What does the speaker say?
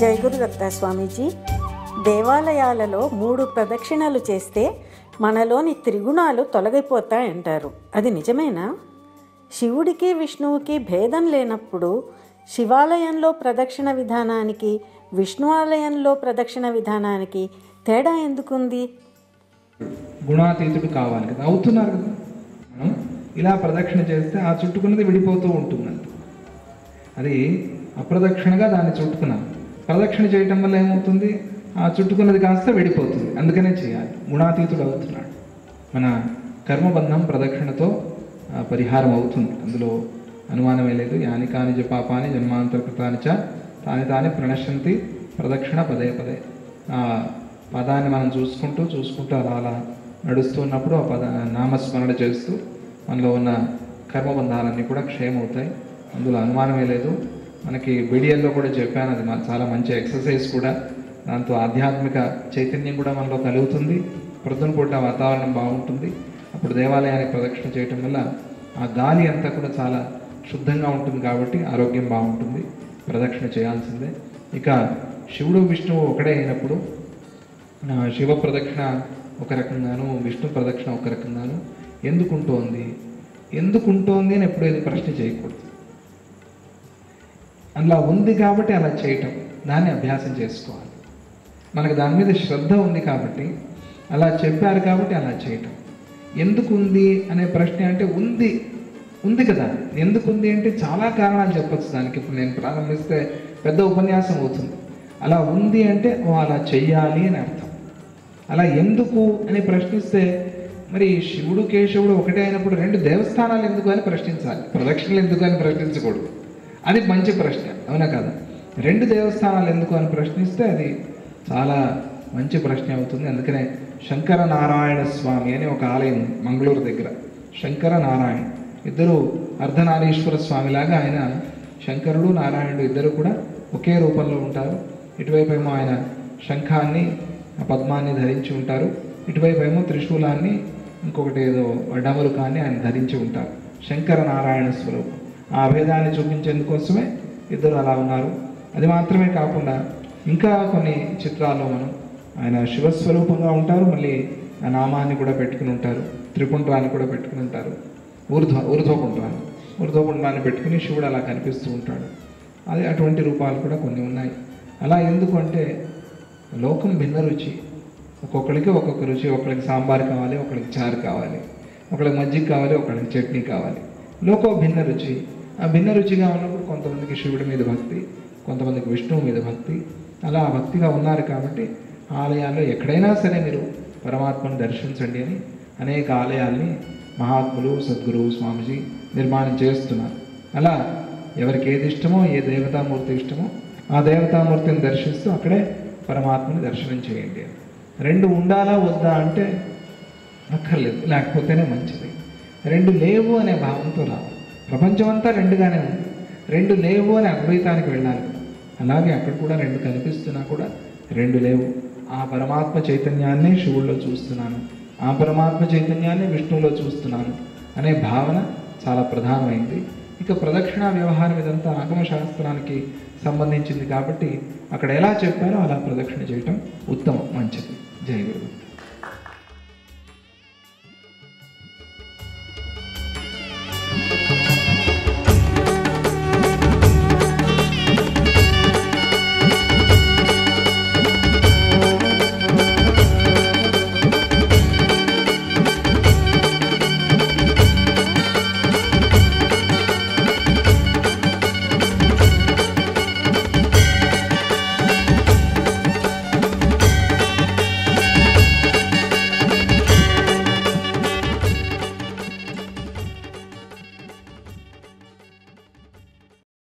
జై గురుదత్త స్వామీజీ. దేవాలయాలలో 3 ప్రదక్షిణలు చేస్తే మనలోని త్రిగుణాలు తొలగిపోతాయంటారు. అది నిజమేనా? శివుడికి విష్ణువుకి భేదం లేనప్పుడు శివాలయంలో ప్రదక్షిణ విధానానికి విష్ణు ఆలయంలో ప్రదక్షిణ విధానానికి తేడా ఎందుకుంది? గుణాతీతుడు కావాలి కదా, అవుతున్నారు కదా. మనం ఇలా ప్రదక్షిణ చేస్తే ఆ చుట్టుకున్నది విడిపోతూ ఉంటుందంట. అది అప్రదక్షిణగా దాన్ని చుట్టుకున్నాం. ప్రదక్షిణ చేయటం వల్ల ఏమవుతుంది? ఆ చుట్టుకున్నది కాస్త విడిపోతుంది. అందుకనే చేయాలి. గుణాతీతుడు అవుతున్నాడు. మన కర్మబంధం ప్రదక్షిణతో పరిహారం అవుతుంది. అందులో అనుమానమే లేదు. యాని కాని పాపాని జన్మాంతర్కృతాని చ తాని తాని ప్రణశ్యంతి ప్రదక్షిణ పదే పదే. ఆ పదాన్ని మనం చూసుకుంటూ అలా నడుస్తున్నప్పుడు ఆ నామస్మరణ చేస్తూ మనలో ఉన్న కర్మబంధాలన్నీ కూడా క్షేమవుతాయి. అందులో అనుమానమే లేదు. మనకి వీడియోల్లో కూడా చెప్పాను, అది చాలా మంచి ఎక్సర్సైజ్ కూడా. దాంతో ఆధ్యాత్మిక చైతన్యం కూడా మనలో కలుగుతుంది. ప్రొద్దున పూట వాతావరణం బాగుంటుంది. అప్పుడు దేవాలయానికి ప్రదక్షిణ చేయటం వల్ల ఆ గాలి అంతా కూడా చాలా శుద్ధంగా ఉంటుంది కాబట్టి ఆరోగ్యం బాగుంటుంది. ప్రదక్షిణ చేయాల్సిందే. ఇక శివుడు విష్ణువు ఒకటే అయినప్పుడు శివ ప్రదక్షిణ ఒక రకంగాను విష్ణు ప్రదక్షిణ ఒక రకంగాను ఎందుకుంటోంది అని ఎప్పుడు ఇది ప్రశ్న చేయకూడదు. అలా ఉంది కాబట్టి అలా చేయటం, దాన్ని అభ్యాసం చేసుకోవాలి. మనకు దాని మీద శ్రద్ధ ఉంది కాబట్టి, అలా చెప్పారు కాబట్టి అలా చేయటం. ఎందుకు ఉంది అనే ప్రశ్న అంటే ఉంది కదా. ఎందుకు ఉంది అంటే చాలా కారణాలు చెప్పచ్చు దానికి. ఇప్పుడు నేను ప్రారంభిస్తే పెద్ద ఉపన్యాసం అవుతుంది. అలా ఉంది అంటే అలా చెయ్యాలి అని అర్థం. అలా ఎందుకు అని ప్రశ్నిస్తే మరి శివుడు కేశవుడు ఒకటే అయినప్పుడు 2 దేవస్థానాలు ఎందుకు అని ప్రశ్నించాలి. ప్రదక్షిణలు ఎందుకు అని ప్రశ్నించకూడదు. అది మంచి ప్రశ్న, అవునా కదా? 2 దేవస్థానాలు ఎందుకు అని ప్రశ్నిస్తే అది చాలా మంచి ప్రశ్న అవుతుంది. అందుకనే శంకర నారాయణ స్వామి అని ఒక ఆలయం మంగళూరు దగ్గర. శంకర నారాయణ ఇద్దరు అర్ధనారీశ్వర స్వామిలాగా ఆయన శంకరుడు నారాయణుడు ఇద్దరు కూడా ఒకే రూపంలో ఉంటారు. ఇటువైపు ఏమో ఆయన శంఖాన్ని పద్మాన్ని ధరించి ఉంటారు, ఇటువైపు ఏమో త్రిశూలాన్ని ఇంకొకటి ఏదో డమరుకాన్ని ఆయన ధరించి ఉంటారు. శంకర నారాయణ స్వరూపం. ఆ భేదాన్ని చూపించేందుకోసమే ఇద్దరు అలా ఉన్నారు. అది మాత్రమే కాకుండా ఇంకా కొన్ని చిత్రాల్లో మనం ఆయన శివస్వరూపంగా ఉంటారు. మళ్ళీ ఆ నామాన్ని కూడా పెట్టుకుని ఉంటారు. త్రిపుండ్రాన్ని కూడా పెట్టుకుని ఉంటారు. ఊర్ధ్వపుండ్రాన్ని పెట్టుకుని శివుడు అలా కనిపిస్తూ ఉంటాడు. అది అటువంటి రూపాలు కూడా కొన్ని ఉన్నాయి. అలా ఎందుకు అంటే లోకం భిన్న రుచి. ఒక్కొక్కరికి ఒక్కొక్క రుచి. ఒకరికి సాంబార్ కావాలి, ఒకరికి చారు కావాలి, ఒకరికి మజ్జిగ కావాలి, ఒకరికి చట్నీ కావాలి. లోకం భిన్న రుచి. ఆ భిన్న రుచిగా ఉన్నప్పుడు కొంతమందికి శివుడి మీద భక్తి, కొంతమందికి విష్ణువు మీద భక్తి. అలా భక్తిగా ఉన్నారు కాబట్టి ఆలయాల్లో ఎక్కడైనా సరే మీరు పరమాత్మను దర్శించండి అని అనేక ఆలయాల్ని మహాత్ములు సద్గురువు స్వామీజీ నిర్మాణం చేస్తున్నారు. అలా ఎవరికి ఏది ఇష్టమో, ఏ దేవతామూర్తి ఇష్టమో ఆ దేవతామూర్తిని దర్శిస్తూ అక్కడే పరమాత్మని దర్శనం చేయండి. 2 ఉండాలా వద్దా అంటే అక్కర్లేదు, లేకపోతేనే మంచిది. 2 లేవు అనే భావంతో రావాలి. ప్రపంచం అంతా 2గానే ఉంది. 2 లేవు అని అద్వైతానికి వెళ్ళాలి. అలాగే అక్కడ కూడా 2 కనిపిస్తున్నా కూడా 2 లేవు. ఆ పరమాత్మ చైతన్యాన్ని శివుల్లో చూస్తున్నాను, ఆ పరమాత్మ చైతన్యాన్ని విష్ణువులో చూస్తున్నాను అనే భావన చాలా ప్రధానమైంది. ఇక ప్రదక్షిణ వ్యవహారం ఇదంతా ఆగమశాస్త్రానికి సంబంధించింది కాబట్టి అక్కడ ఎలా చెప్పారో అలా ప్రదక్షిణ చేయటం ఉత్తమం, మంచిది.